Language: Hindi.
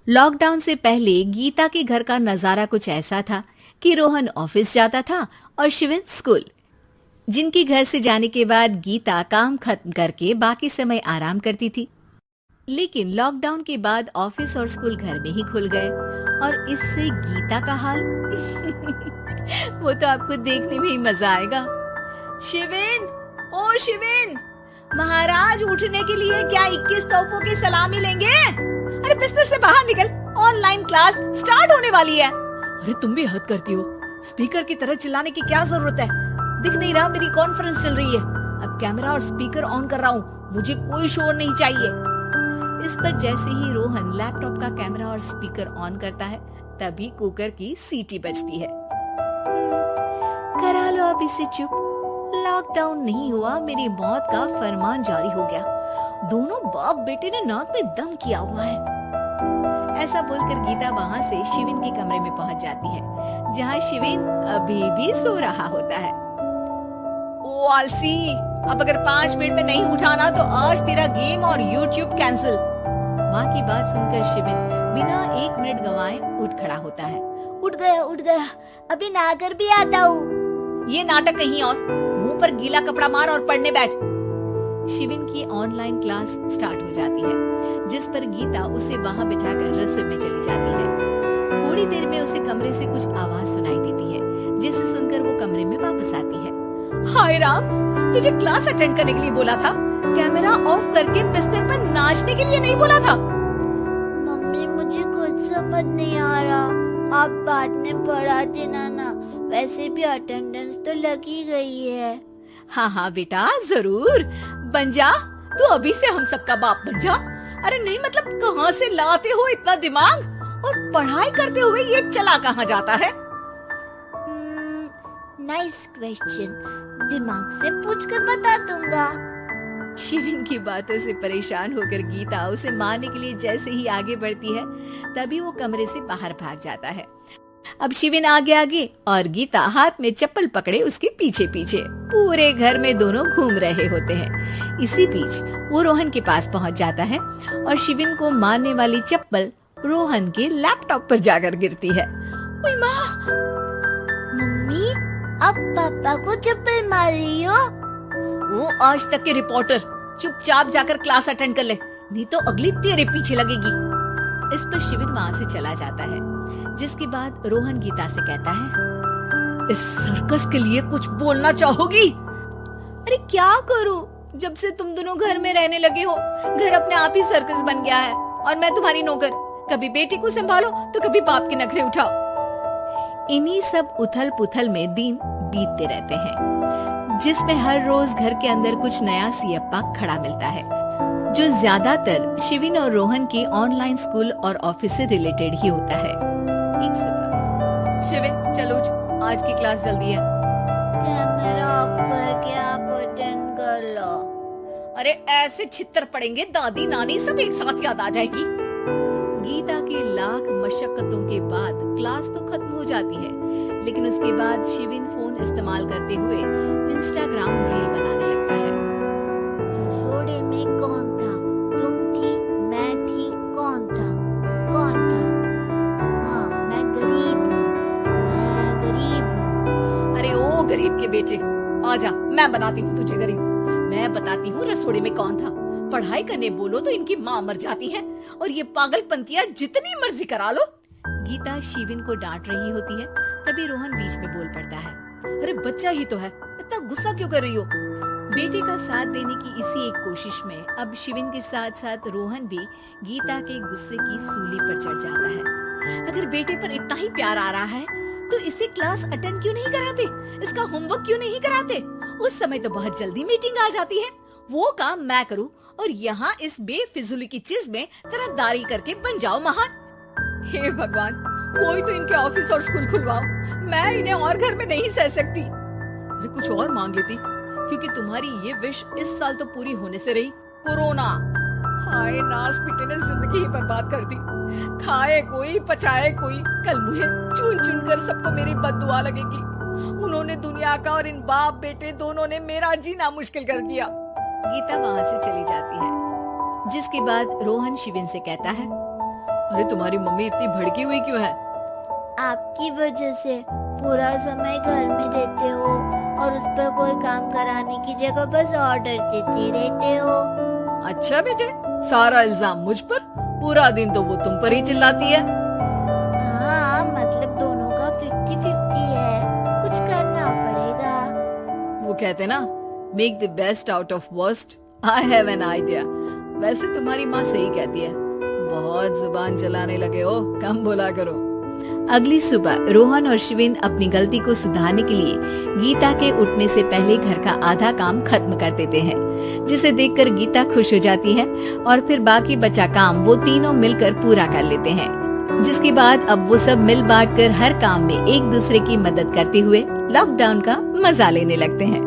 लॉकडाउन से पहले गीता के घर का नजारा कुछ ऐसा था कि रोहन ऑफिस जाता था और शिविन स्कूल। जिनके घर से जाने के बाद गीता काम खत्म करके बाकी समय आराम करती थी। लेकिन लॉकडाउन के बाद ऑफिस और स्कूल घर में ही खुल गए और इससे गीता का हाल वो तो आपको देखने में ही मजा आएगा। शिविन, ओ शिविन, महाराज उठने के लिए क्या 21 तोपों की सलामी लेंगे? अरे बिस्तर से बाहर निकल, ऑनलाइन क्लास स्टार्ट होने वाली है। अरे तुम भी हद करती हो, स्पीकर की तरह चिल्लाने की क्या जरूरत है? दिख नहीं रहा मेरी कॉन्फ्रेंस चल रही है। अब कैमरा और स्पीकर ऑन कर रहा हूँ, मुझे कोई शोर नहीं चाहिए। इस पर जैसे ही रोहन लैपटॉप का कैमरा और स्पीकर ऑन करता है तभी कुकर की सीटी बजती है। करा लो अब इसे चुप, लॉकडाउन नहीं हुआ, मेरी मौत का फरमान जारी हो गया। दोनों बाप बेटे ने नाक में दम किया हुआ है। ऐसा बोलकर गीता वहाँ से शिविन के कमरे में पहुँच जाती है, जहाँ शिविन अभी भी सो रहा होता है। ओ आलसी, अब अगर 5 मिनट में नहीं उठाना तो आज तेरा गेम और यूट्यूब कैंसिल। माँ की बात सुनकर शिविन बिना 1 मिनट गंवाए उठ खड़ा होता है। उठ गया, अभी नहाकर भी आता हूँ। ये नाटक कहीं और, मुंह पर गीला कपड़ा मार और पढ़ने बैठ। शिविन की ऑनलाइन क्लास स्टार्ट हो जाती है, जिस पर गीता उसे वहां बिठाकर रसोई में चली जाती है। थोड़ी देर में उसे कमरे से कुछ आवाज सुनाई देती है, जिसे सुनकर वो कमरे में वापस आती है। हाय राम, तुझे क्लास अटेंड करने के लिए बोला था, कैमरा ऑफ करके बिस्तर पर नाचने के लिए नहीं बोला था। मम्मी मुझे कुछ समझ नहीं आ रहा, आप बाद में पढ़ा देना ना, वैसे भी अटेंडेंस तो लगी गई है। हाँ हाँ बेटा, जरूर बन जा, तू अभी से हम सबका बाप बन जा। अरे नहीं मतलब कहाँ से लाते हो इतना दिमाग, और पढ़ाई करते हुए ये चला कहाँ जाता है? नाइस क्वेश्चन, दिमाग से पूछकर बता दूंगा। शिविन की बातों से परेशान होकर गीता उसे मारने के लिए जैसे ही आगे बढ़ती है तभी वो कमरे से बाहर भाग जाता है। अब शिविन आगे आगे और गीता हाथ में चप्पल पकड़े उसके पीछे पीछे पूरे घर में दोनों घूम रहे होते हैं। इसी बीच वो रोहन के पास पहुंच जाता है और शिविन को मारने वाली चप्पल रोहन के लैपटॉप पर जाकर गिरती है। ओए माँ! मम्मी, अब पापा को चप्पल मार रही हो? वो आज तक के रिपोर्टर, चुपचाप जाकर क्लास अटेंड कर ले, नहीं तो अगली तेरे पीछे लगेगी। इस पर शिविन वहाँ से चला जाता है, जिसके बाद रोहन गीता से कहता है, इस सर्कस के लिए कुछ बोलना चाहोगी? अरे क्या करूं, जब से तुम दोनों घर में रहने लगे हो, घर अपने आप ही सर्कस बन गया है और मैं तुम्हारी नौकर, कभी बेटी को संभालो तो कभी बाप के नखरे उठाओ। इन्हीं सब उथल पुथल में दिन बीतते रहते हैं, जिसमें हर रोज घर के अंदर कुछ नया सियप्पा खड़ा मिलता है, जो ज्यादातर शिविन और रोहन के ऑनलाइन स्कूल और ऑफिस से रिलेटेड ही होता है। एक सुबह, शिविन चलो उठ, आज की क्लास जल्दी है। कैमरा ऑफ करके आप अटेंड कर लो। अरे ऐसे छित्तर पड़ेंगे, दादी नानी सब एक साथ याद आ जाएगी। गीता के लाख मशक्कतों के बाद क्लास तो खत्म हो जाती है, लेकिन उसके बाद शिविन फोन इस्तेमाल करते हुए इंस्टाग्राम रील बनाने लगता है। रसोड़े में कौन था? तुम थी, मैं थी, कौन था? हाँ, मैं गरीब हूँ। अरे ओ गरीब के बेटे, आजा, मैं बनाती हूँ तुझे गरीब। मैं बताती हूँ रसोड़े में कौन था। पढ़ाई करने बोलो तो इनकी माँ मर जाती है और ये पागलपंतियाँ जितनी मर्जी करा लो। गीता शिविन को डांट रही होती है, तभी रोहन बीच में बोल पड़ता है, अरे बच्चा ही तो है, इतना गुस्सा क्यों कर रही हो? बेटे का साथ देने की इसी एक कोशिश में अब शिविन के साथ साथ रोहन भी गीता के गुस्से की सूली पर चढ़ जाता है। अगर बेटे पर इतना ही प्यार आ रहा है तो इसे क्लास अटेंड क्यों नहीं कराते, इसका होमवर्क क्यों नहीं कराते? उस समय तो बहुत जल्दी मीटिंग आ जाती है, वो काम मैं करूँ और यहाँ इस बेफिजूली की चीज में तरफदारी करके बन जाओ महान। हे भगवान, कोई तो इनके ऑफिस और स्कूल खुलवाओ, मैं इन्हें और घर में नहीं सह सकती। अरे कुछ और मांग लेती, क्योंकि तुम्हारी ये विश इस साल तो पूरी होने से रही, कोरोना। हाय नास पिटे ने जिंदगी ही बर्बाद कर दी, खाए कोई पचाए कोई, कल मुझे चुन चुन कर सबको मेरी बद्दुआ लगेगी। उन्होंने दुनिया का और इन बाप बेटे दोनों ने मेरा जीना मुश्किल कर दिया। गीता वहाँ से चली जाती है, जिसके बाद रोहन शिविन से कहता है, अरे तुम्हारी मम्मी इतनी भड़की हुई क्यों है? आपकी वजह से पूरा समय घर में रहते हो और उस पर कोई काम कराने की जगह बस ऑर्डर देते रहते हो। अच्छा बेटे, सारा इल्जाम मुझ पर? पूरा दिन तो वो तुम पर ही चिल्लाती है। हाँ, मतलब दोनों का 50-50 है, कुछ करना पड़ेगा। वो कहते ना, make the best out of worst. I have an idea. वैसे तुम्हारी माँ सही कहती है, बहुत जुबान चलाने लगे हो, कम बोला करो। अगली सुबह रोहन और शिवेन अपनी गलती को सुधारने के लिए गीता के उठने से पहले घर का आधा काम खत्म कर देते हैं, जिसे देखकर गीता खुश हो जाती है और फिर बाकी बचा काम वो तीनों मिलकर पूरा कर लेते हैं। जिसके बाद अब वो सब मिल बांट कर हर काम में एक दूसरे की मदद करते हुए लॉकडाउन का मजा लेने लगते हैं।